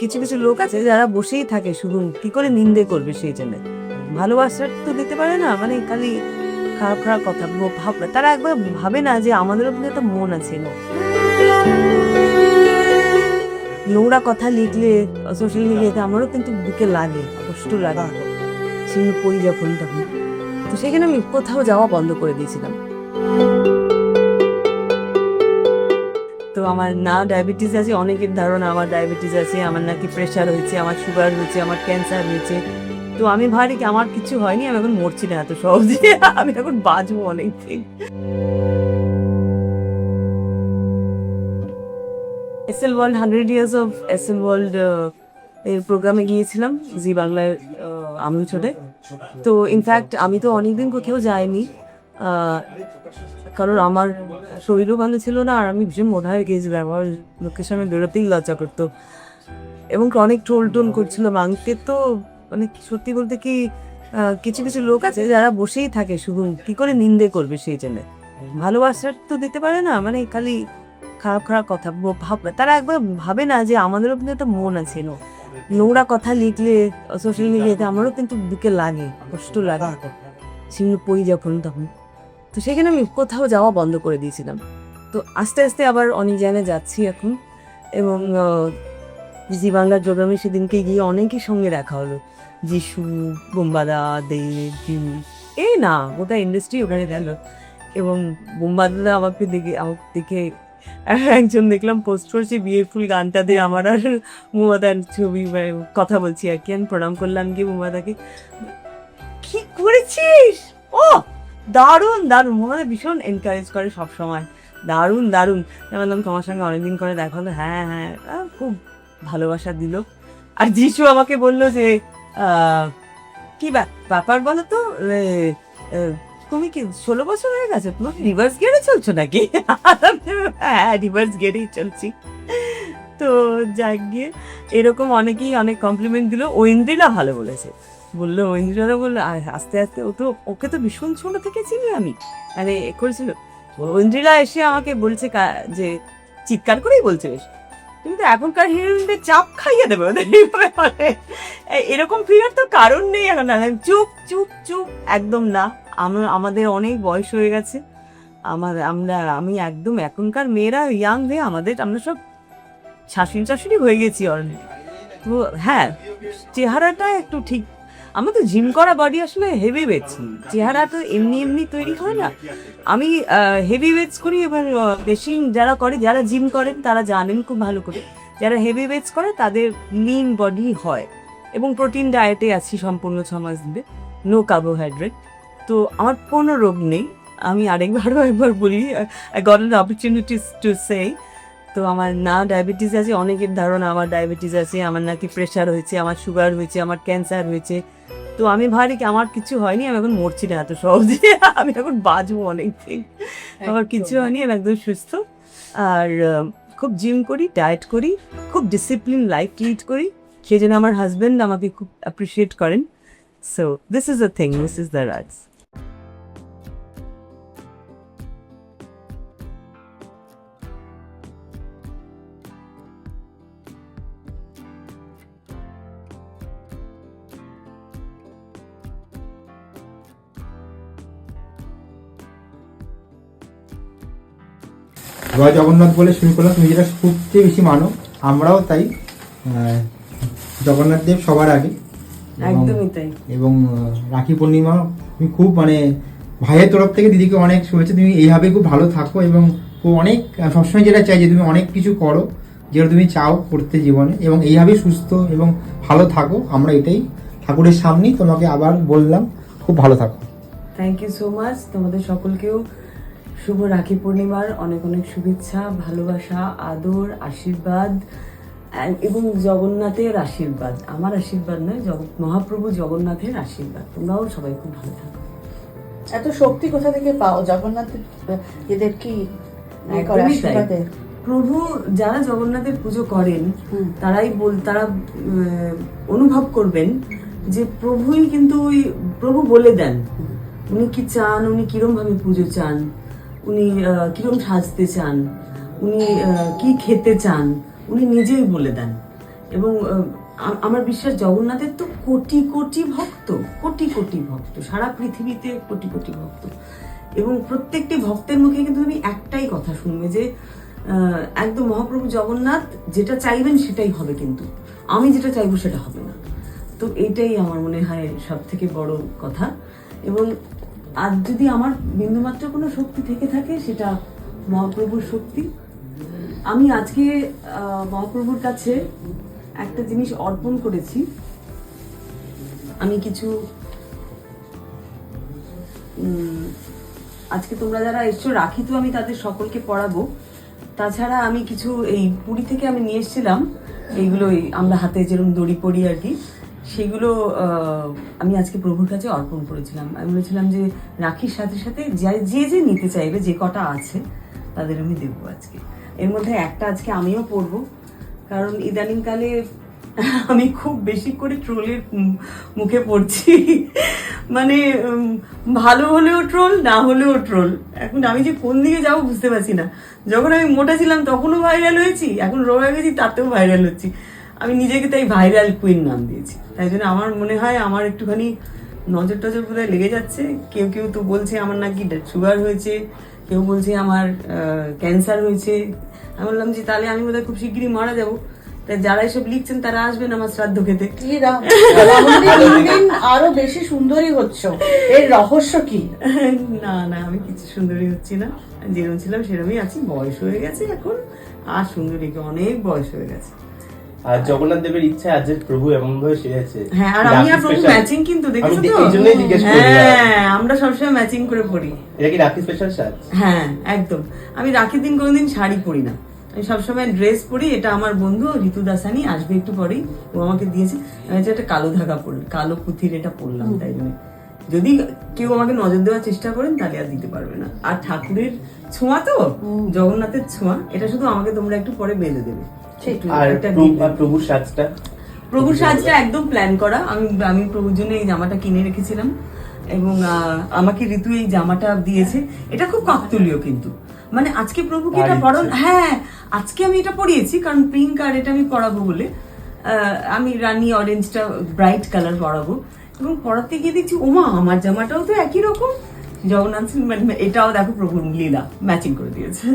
কিছু কিছু লোক আছে যারা বসেই থাকে শুধু কি করে নিন্দে করবে সেই জন্য। ভালোবাসার তো দিতে পারে না, মানে খালি খারাপ খারাপ কথা ভাববে। তারা একবার ভাবে না যে আমাদেরও কিন্তু একটা মন আছে। নোংরা কথা লিখলে সোশ্যাল মিডিয়াতে আমারও কিন্তু বুকে লাগে, কষ্ট লাগে, সেই পড়ি যখন তখন। তো সেখানে আমি কোথাও যাওয়া বন্ধ করে দিয়েছিলাম। তো আমার না ডায়াবেটিস আছে, অনেকের ধারণা আমার ডায়াবেটিস আছে, আমার নাকি প্রেশার হয়েছে, আমার সুগার হয়েছে, আমার ক্যান্সার হয়েছে। তো আমি ভাবি কি আমার কিছু হয়নি, আমি এখন মরছি না এত সহজে, আমি এখন বাঁচবো অনেকদিন। SL world 100 years of SL world এর প্রোগ্রামে গিয়েছিলাম জি বাংলায় আমন্ত্রণে। তো ইনফ্যাক্ট আমি তো অনেকদিন কোথাও যাইনি, কারণ আমার শরীরও ভালো ছিল না, আর আমি ভীষণ মোটা হয়ে গিয়েছিলাম, আমার লোকের সামনে বেরোতেই লজ্জা করতো এবং অনেক টোল করছিল আমাকে। তো মানে সত্যি বলতে কি কিছু কিছু লোক আছে যারা বসেই থাকে শুধু কি করে নিন্দে করবে সেই জন্য। ভালোবাসার তো দিতে পারে না, মানে খালি খারাপ খারাপ কথা ভাববে। তারা একবার ভাবে না যে আমাদেরও কিন্তু একটা মন আছে। নোংরা কথা লিখলে সোশ্যাল মিডিয়াতে আমারও কিন্তু বুকে লাগে, কষ্ট লাগে, সেগুলো পড়ি যখন তখন। তো সেখানে আমি কোথাও যাওয়া বন্ধ করে দিয়েছিলাম। তো আস্তে আস্তে আবার অনেক জায়গায় যাচ্ছি এখন। এবং জি বাংলার প্রোগ্রামে সেদিনকে গিয়ে অনেকের সঙ্গে দেখা হলো, যিশু, বোম্বাদা, দেব, না গোটা ইন্ডাস্ট্রি ওখানে গেল। এবং বোম্বাদা আমাকে দেখে একজন দেখলাম পোস্ট করছে বিয়ে ফুল গানটা দিয়ে আমার আর বোম্বাদার ছবি কথা বলছি আর কি। আমি প্রণাম করলাম গিয়ে বোম্বাদাকে, কি করেছিস, ও দারুণ দারুণ। বোম্বাদা ভীষণ এনকারেজ করে সবসময়, দারুণ দারুণ। বললাম তোমার সঙ্গে অনেকদিন করে দেখা হলো, হ্যাঁ হ্যাঁ, খুব ভালোবাসা দিল। আর যিশু আমাকে বললো যে কি ব্যাপার বলো তো, তুমি কি 16 বছর হয়ে গেছে, তোমার রিভার্স গিয়ারে চলছো নাকি? হ্যাঁ রিভার্স গিয়ারেই চলছি। তো যাক গিয়ে এরকম অনেকেই অনেক কমপ্লিমেন্ট দিল। ঐন্দ্রিলা ভালো বলেছে, বললো ঐন্দ্রিলা বললো আস্তে আস্তে ওকে তো ভীষণ ছোট থেকে চিনি আমি, মানে করেছিল। ঐন্দ্রিলা এসে আমাকে বলছে যে চিৎকার করেই বলছে, তুমি তো এখনকার হিরোইনদের চাপ খাইয়ে দেবে ওদের। এরকম ফিরার তো কারণ নেই এখন। চুপ চুপ চুপ, একদম না। আমাদের অনেক বয়স হয়ে গেছে, আমি একদম এখনকার মেয়েরা ইয়াং হয়ে আমরা সব শাশুড়ি হয়ে গেছি অলরেডি। তো হ্যাঁ, চেহারাটা একটু ঠিক। আমার তো জিম করা বডি, আসলে হেভি ওয়েটস, চেহারা তো এমনি এমনি তৈরি হয় না। আমি হেভি ওয়েটস করি। এবার বেশি যারা করে, যারা জিম করেন তারা জানেন খুব ভালো করে, যারা হেভি ওয়েটস করে তাদের লিন বডি হয়। এবং প্রোটিন ডায়েটে আছি সম্পূর্ণ 6 মাস ধরে, নো কার্বোহাইড্রেট। তো আমার কোনো রোগ নেই। আমি একবার বলি, I got an opportunity to say. তো আমার না ডায়াবেটিস আছে, অনেকের ধারণা আমার ডায়াবেটিস আছে, আমার নাকি প্রেশার হয়েছে, আমার সুগার হয়েছে, আমার ক্যান্সার হয়েছে। তো আমি ভাবি কি আমার কিছু হয়নি, আমি এখন মরছি না এত সহজে, আমি এখন বাঁচবো অনেকদিন, আমার কিছু হয়নি, আমি একদম সুস্থ। আর খুব জিম করি, ডায়েট করি, খুব ডিসিপ্লিন লাইফ লিড করি, সেই জন্য আমার হাজব্যান্ড আমাকে খুব অ্যাপ্রিসিয়েট করেন। So this is the thing, this is the রাজ। জয় জগন্নাথ বলে শুরু করলাম, তুমি যেটা সবচেয়ে বেশি মানো, আমরাও তাই। জগন্নাথ দেব সবার আগে, একদমই তাই। এবং রাখি পূর্ণিমা তুমি খুব মানে ভাইয়ের তরফ থেকে দিদিকে অনেক শুভেচ্ছা। তুমি এইভাবে খুব ভালো থাকো এবং অনেক সবসময় যেটা চাই যে তুমি অনেক কিছু করো যেটা তুমি চাও করতে জীবনে, এবং এইভাবেই সুস্থ এবং ভালো থাকো। আমরা এটাই ঠাকুরের সামনেই তোমাকে আবার বললাম, খুব ভালো থাকো। Thank you so much. তোমাদের সকলকেও শুভ রাখি পূর্ণিমার অনেক অনেক শুভেচ্ছা, ভালোবাসা, আদর, আশীর্বাদ, এবং জগন্নাথের আশীর্বাদ। আমার আশীর্বাদ নয়, মহাপ্রভু জগন্নাথের আশীর্বাদ। তোমরাও সবাই খুব ভালো থাকো। এত শক্তি কোথা থেকে পাও জগন্নাথ এদের কি আশীর্বাদে? প্রভু যারা জগন্নাথের পুজো করেন তারা অনুভব করবেন যে প্রভুই কিন্তু প্রভু বলে দেন উনি কি চান, উনি কিরম ভাবে পুজো চান, উনি কিরম সাজতে চান, উনি কি খেতে চান, উনি নিজেই বলে দেন। এবং আমার বিশ্বাস জগন্নাথের তো কোটি কোটি ভক্ত, কোটি কোটি ভক্ত, সারা পৃথিবীতে কোটি কোটি ভক্ত, এবং প্রত্যেকটি ভক্তের মুখে কিন্তু তুমি একটাই কথা শুনবে যে একদম মহাপ্রভু জগন্নাথ যেটা চাইবেন সেটাই হবে, কিন্তু আমি যেটা চাইবো সেটা হবে না। তো এইটাই আমার মনে হয় সব থেকে বড় কথা। এবং আজ যদি আমার বিন্দুমাত্র কোনো শক্তি থেকে থাকে সেটা মহাপ্রভুর শক্তি। আমি আজকে মহাপ্রভুর কাছে একটা জিনিস অর্পণ করেছি। আমি কিছু আজকে তোমরা যারা এসছো রাখি তো আমি তাদের সকলকে পড়াবো, তাছাড়া আমি কিছু এই পুরী থেকে আমি নিয়ে এসেছিলাম, এইগুলো আমরা হাতে যেরকম দড়ি পরি আর কি, সেগুলো আমি আজকে প্রভুর কাছে অর্পণ করেছিলাম। আমি বলেছিলাম যে রাখির সাথে সাথে যে যে নিতে চাইবে, যে কটা আছে তাদের আমি দেবো আজকে। এর মধ্যে একটা আজকে আমিও পরবো, কারণ ইদানিংকালে আমি খুব বেশি করে ট্রোলের মুখে পড়ছি। মানে ভালো হলেও ট্রোল, না হলেও ট্রোল। এখন আমি যে কোন দিকে যাবো বুঝতে পারছি না। যখন আমি মোটা ছিলাম তখনও ভাইরাল হয়েছি, এখন রয়ে গেছি তাতেও ভাইরাল হচ্ছি। আমি নিজেকে তাই ভাইরাল কুইন নাম দিয়েছি। তাই জন্য আমার মনে হয় আমার একটুখানি নজর টজর বোধহয় লেগে যাচ্ছে। কেউ কেউ তো বলছে আমার নাকি সুগার হয়েছে, কেউ বলছে আমার ক্যান্সার হয়েছে। আমি বললাম যে তাহলে আমি বোধহয় খুব শিগগিরই মারা যাবো। তাই যারা এসব লিখছেন তারা আসবেন আমার শ্রাদ্ধ খেতে। আরো বেশি সুন্দরী হচ্ছ, এর রহস্য কি? না না, আমি কিছু সুন্দরী হচ্ছি না, যেরকম ছিলাম সেরকমই আছি। বয়স হয়ে গেছে এখন, আর সুন্দরী অনেক বয়স হয়ে গেছে। আর জগন্নাথ দেবের ইচ্ছা আজ যে প্রভু এমন ভাবে সেরেছে। হ্যাঁ, আর আমি আর প্রভু ম্যাচিং কিন্তু দেখেছো তো? এইজন্যই জিজ্ঞেস করলাম। হ্যাঁ, আমরা সবসময় ম্যাচিং করে পড়ি। এটা কি রাখি স্পেশাল সাজ? হ্যাঁ একদম। আমি রাখির দিন কোনোদিন শাড়ি পরি না, আমি সবসময় ড্রেস পরি। এটা আমার বন্ধু ঋতু দাসানি আসবে একটু পরেই, ও আমাকে দিয়েছে। আমি একটা কালো ধাগা পরলাম, কালো পুঁথির এটা পরলাম। তাই জন্য যদি কেউ আমাকে নজর দেওয়ার চেষ্টা করেন তাহলে আর দিতে পারবে না। আর ঠাকুরের ছোঁয়া তো, জগন্নাথের ছোঁয়া, এটা শুধু আমাকে তোমরা একটু পরে বেঁধে দেবে। আর প্রভুর সাজটা, প্রভুর সাজটা একদম প্ল্যান করা। আমি প্রভুর জন্য এই জামাটা কিনে রেখেছিলাম, এবং আমাকে ঋতু এই জামাটা দিয়েছে। এটা খুব কাকতুলীয় কিন্তু, মানে আজকে প্রভুকে এটা পরান। হ্যাঁ, আজকে আমি এটা পরিয়েছি কারণ পিঙ্ক আর এটা আমি পরাবো বলে। আমি রানী অরেঞ্জটা ব্রাইট কালার পরাবো, এবং পরাতে গিয়ে দেখছি ওমা আমার জামাটাও তো একই রকম। জগন্নাথ মানে এটাও দেখো প্রভুর লীলা, ম্যাচিং করে দিয়েছে।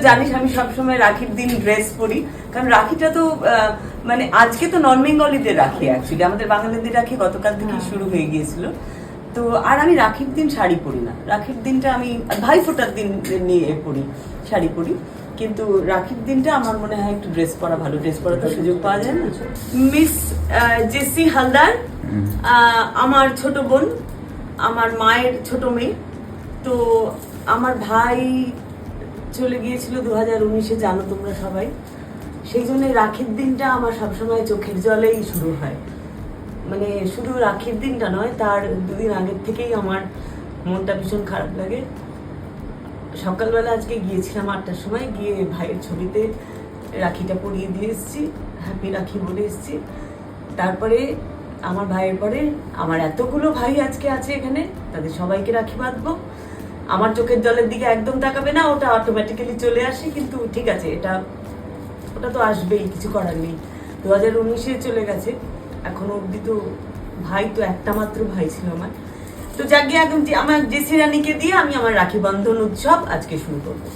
জানিস আমি সবসময় রাখির দিন ড্রেস পরি, কারণ রাখিটা তো মানে আজকে তো নন বেঙ্গলিদের রাখি, অ্যাকচুয়ালি আমাদের বাঙালিদের রাখি গতকাল থেকে শুরু হয়ে গিয়েছিল। তো আর আমি রাখির দিন শাড়ি পরি না, রাখির দিনটা আমি ভাই ফোটার দিন নিয়ে পরি, শাড়ি পরি। কিন্তু রাখির দিনটা আমার মনে হয় একটু ড্রেস পরা ভালো, ড্রেস পরা তো সুযোগ পাওয়া যায় না। মিস জেসি হালদার আমার ছোট বোন, আমার মায়ের ছোট মেয়ে। তো আমার ভাই চলে গিয়েছিল 2019-এ, জানো তোমরা সবাই। সেই জন্য রাখির দিনটা আমার সবসময় চোখের জলেই শুরু হয়। মানে শুধু রাখির দিনটা নয়, তার দুদিন আগের থেকেই আমার মনটা ভীষণ খারাপ লাগে। সকালবেলা আজকে গিয়েছিলাম 8টার সময়, গিয়ে ভাইয়ের ছবিতে রাখিটা পরিয়ে দিয়ে এসেছি, হ্যাপি রাখি বলে এসেছি। তারপরে আমার ভাইয়ের পরে আমার এতগুলো ভাই আজকে আছে এখানে, তাদের সবাইকে রাখি বাঁধবো। আমার চোখের জলের দিকে একদম তাকাবে না, ওটা অটোমেটিক্যালি চলে আসে। কিন্তু ঠিক আছে, ওটা তো আসবেই, কিছু করার নেই। 2019-এ চলে গেছে, এখনো অব্দি তো ভাই তো একটা মাত্র ভাই ছিল আমার। তো যাকে একদম আমার জেসি রানীকে দিয়ে আমি আমার রাখি বন্ধন উৎসব আজকে শুরু করবো।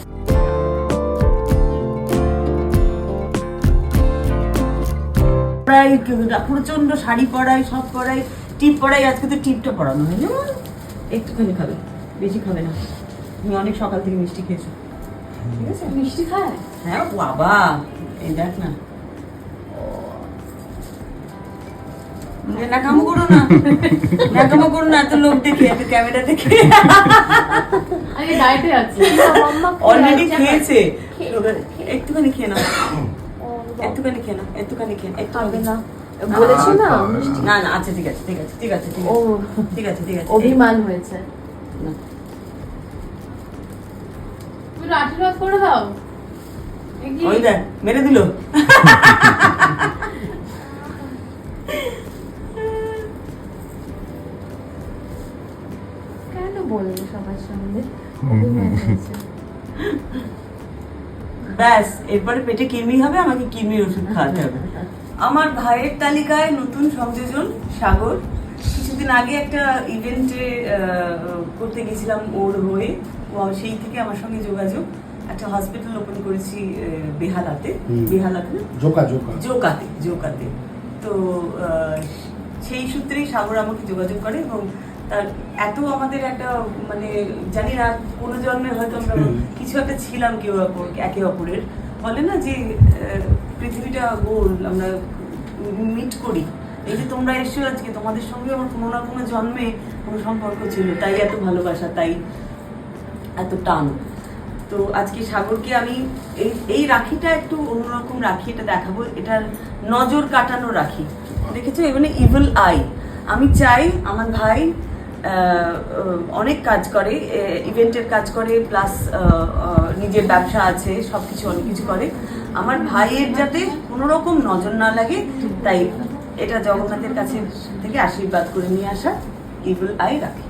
প্রচন্ড শাড়ি পরাই, সব পরাই, টিপ পরাই। আজকে তো টিপটা পরানো হয় না, একটুখানি খাবে, বেশি খাবে না। তুমি অনেক সকাল থেকে মিষ্টি খেয়েছো, ঠিক আছে? মিষ্টি খায়? হ্যাঁ বাবা, এই দেখ না, নাকামো করো না, নাকামো করো না, এত লোক দেখে, এত ক্যামেরা দেখে। আমি ডায়েটে আছি। অলরেডি খেয়েছে, একটুখানি খেয়ে নাও, একটুখানি খেয়ে নাও, একটুখানি খেয়ে নাও, খাবে না বলেছি না? না না, আচ্ছা ঠিক আছে, ঠিক আছে, ঠিক আছে, ঠিক ও আছে, ঠিক আছে, ঠিক আছে। অভিমান হয়েছে। না, তুমি আশীর্বাদ করে দাও। ওই দেখ মেরে দিল। কেন বলবো সবার সামনে অভিমান হয়েছে? ব্যাস, এরপরে পেটে কৃমি হবে, আমাকে কৃমির ওষুধ খাওয়াতে হবে। আমার ভাইয়ের তালিকায় নতুন সংযোজন সাগর। কিছুদিন আগে একটা ইভেন্টে করতে গেছিলাম ওর হয়ে, ও সেই থেকে আমার সঙ্গে যোগাযোগ। একটা হসপিটাল ওপেন করেছি বেহালাতে না? জোকাতে। তো সেই সূত্রেই সাগর আমাকে যোগাযোগ করে এবং তার এত আমাদের একটা মানে জানি না কোনো জন্মে হয়তো আমরা কিছু একটা ছিলাম কেউ একে অপরের। বলে না যে পৃথিবীটা গোল, আমরা মিট করি। এই যে তোমরা এসছো আজকে, তোমাদের সঙ্গে আমার কোনো না কোনো জন্মে কোনো সম্পর্ক ছিল, তাই এত ভালোবাসা, তাই এত টান। তো আজকে সাগরকে আমি এই রাখিটা একটু অন্যরকম রাখি, এটা দেখাবো। এটার নজর কাটানো রাখি, দেখেছো? এখানে ইভিল আই। আমি চাই আমার ভাই অনেক কাজ করে, ইভেন্টের কাজ করে, প্লাস নিজের ব্যবসা আছে, সবকিছু অনেক কিছু করে। আমার ভাইয়ের যাতে কোনো রকম নজর না লাগে, তাই এটা জগন্নাথের কাছে থেকে আশীর্বাদ করে নিয়ে আসা ইভিল আই রাখি।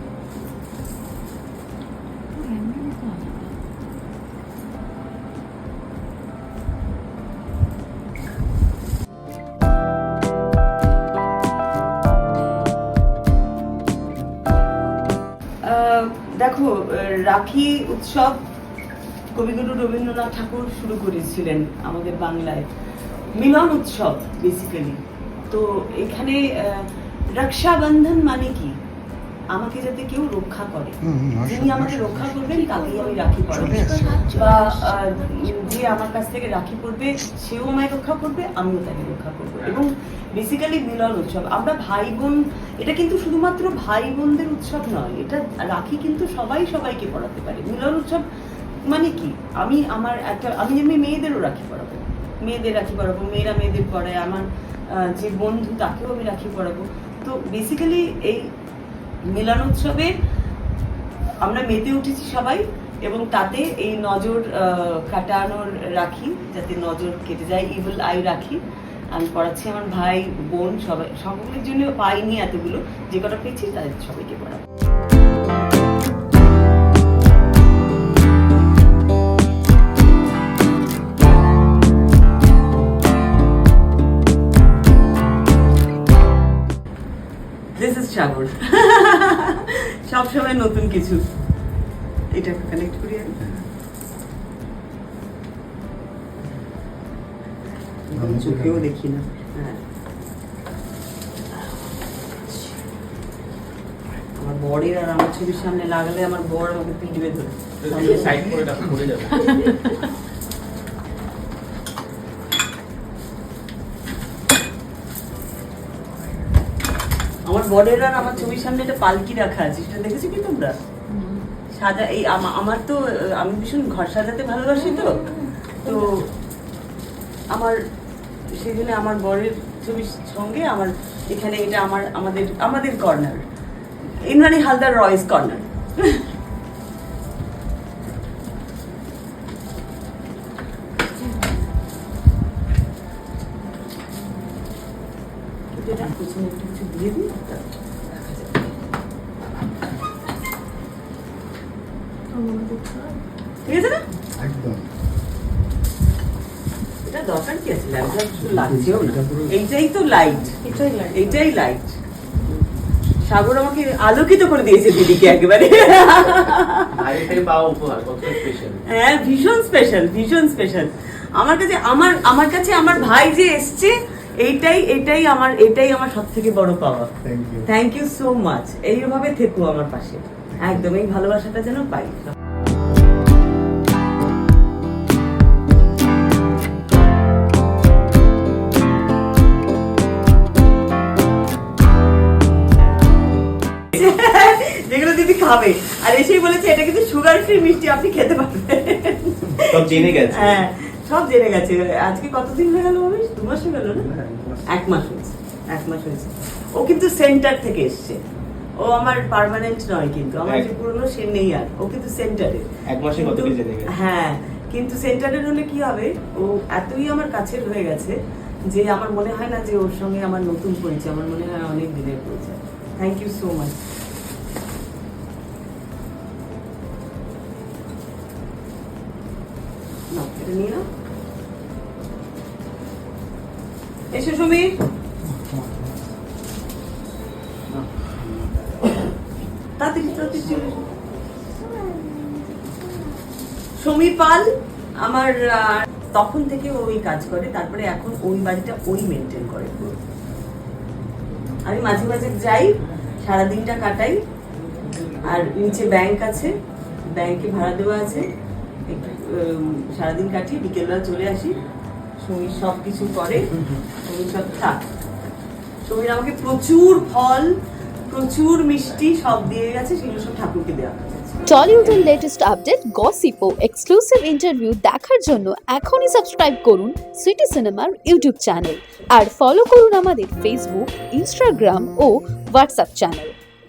দেখো, রাখি উৎসব কবিগুরু রবীন্দ্রনাথ ঠাকুর শুরু করেছিলেন আমাদের বাংলায়, মিলন উৎসব বেসিক্যালি। তো এখানে রক্ষাবন্ধন মানে কি? আমাকে যাতে কেউ রক্ষা করে, যিনি আমাকে রক্ষা করবেন তাকেই আমি রাখি পরাবো, বা যে আমার কাছ থেকে রাখি পরবে সেও আমায় রক্ষা করবে, আমিও তাকে রক্ষা করবো। এবং বেসিক্যালি মিলন উৎসব, আমরা ভাই বোন, এটা কিন্তু শুধুমাত্র ভাই বোনদের উৎসব নয়, এটা রাখি কিন্তু সবাই সবাইকে পড়াতে পারে। মিলন উৎসব মানে কি? আমি যেমনি মেয়েদেরও রাখি পরাবো, মেয়েরা মেয়েদের পড়ায়, আমার যে বন্ধু তাকেও আমি রাখি পরাবো। তো বেসিক্যালি এই মিলন উৎসবে আমরা মেতে উঠেছি সবাই, এবং তাতে এই নজর কাটানোর রাখি, যাতে নজর কেটে যায়, ইভিল আই রাখি আমি পড়াচ্ছি আমার ভাই বোন সবাই, সকলের জন্য পাইনি এতগুলো, যে কটা পেয়েছি তাদের সবাইকে পড়াবো। This is সাগর। সবসময় নতুন কিছু। এটা কানেক্ট করি আমি, চোখেও দেখি না। হ্যাঁ, আমার বরের আর আমার ছবির সামনে লাগালে আমার বর আমাকে পিটবে ধরে। সাইড করে রাখো, পড়ে যাবে। আমার বরের আর আমার ছবির সামনে একটা পালকি রাখা আছে, সেটা দেখেছো কি তোমরা? সাজা এই আমার তো, আমি ভীষণ ঘর সাজাতে ভালোবাসি, তো আমার সেই জন্য আমার বরের ছবির সঙ্গে আমার এখানে এটা আমাদের কর্নার, ইন্দ্রাণী হালদার রয়েস কর্নার। পিছনে একটু কিছু দিয়ে দিই, ঠিক আছে না? একদম এটা দরকার কি আছে? লাগছেও না, এইটাই তো লাইট, এইটাই লাইট। সাগর আমাকে আলোকিত করে দিয়েছে দিদিকে একেবারে। বাইরে থেকে পাওয়া উপহার কত স্পেশাল। হ্যাঁ, ভীষণ স্পেশাল। আমার কাছে আমার ভাই যে এসছে, এটাই আমার সব থেকে বড় পাওয়া। Thank you so much. এইভাবে থেকো আমার পাশে, একদম এই ভালোবাসাটা যেন পাই। যেগুলো দিদি খাবে, আর এসেই বলেছে এটা কিন্তু সুগার ফ্রি মিষ্টি, আপনি খেতে পারবেন। সব জেনে গেছে। হ্যাঁ, সব জেনে গেছে। আজকে কতদিন হয়ে গেল? 2 মাস হয়ে গেল না? 1 মাস হয়েছে। ও কিন্তু সেন্টার থেকে এসছে, ও আমার পার্মানেন্ট নয়, কিন্তু আমার যে পুরনো সে নেই আর, ও কিন্তু সেন্টারে। 1 মাসে কত কি জেনে গেছে। হ্যাঁ, কিন্তু সেন্টারের হলে কি হবে, ও এতই আমার কাছের হয়ে গেছে যে আমার মনে হয় না যে ওর সঙ্গে আমার নতুন পরিচয়, আমার মনে হয় অনেক দিনের পরিচয়। Thank you so much. এটা নিয়ে নাও। এসো সমীর। তাড়াতাড়ি তাড়াতাড়ি চলে এসো। সমীর পাল আমার তখন থেকে ওই কাজ করে, তারপরে এখন ওই বাড়িটা ওই মেনটেন করে পুরো। আমি মাঝে মাঝে যাই, সারাদিনটা কাটাই, আর নিচে ব্যাংক আছে, ব্যাংকে ভাড়া দেওয়া আছে, একটু সারাদিন কাটি, বিকেলবেলা চলে আসি। সমীর সব কিছু করে, সমীর সব থাক। সমীর আমাকে প্রচুর ফল, প্রচুর মিষ্টি সব দিয়ে গেছে, সেগুলো সব ঠাকুরকে দেওয়া হয়েছে। টলিউডের লেটেস্ট আপডেট, গসিপ ও এক্সক্লুসিভ ইন্টারভিউ দেখার জন্য এখনই সাবস্ক্রাইব করুন সিটি সিনেমার ইউটিউব চ্যানেল আর ফলো করুন আমাদের ফেসবুক, ইনস্টাগ্রাম ও হোয়াটসঅ্যাপ চ্যানেল।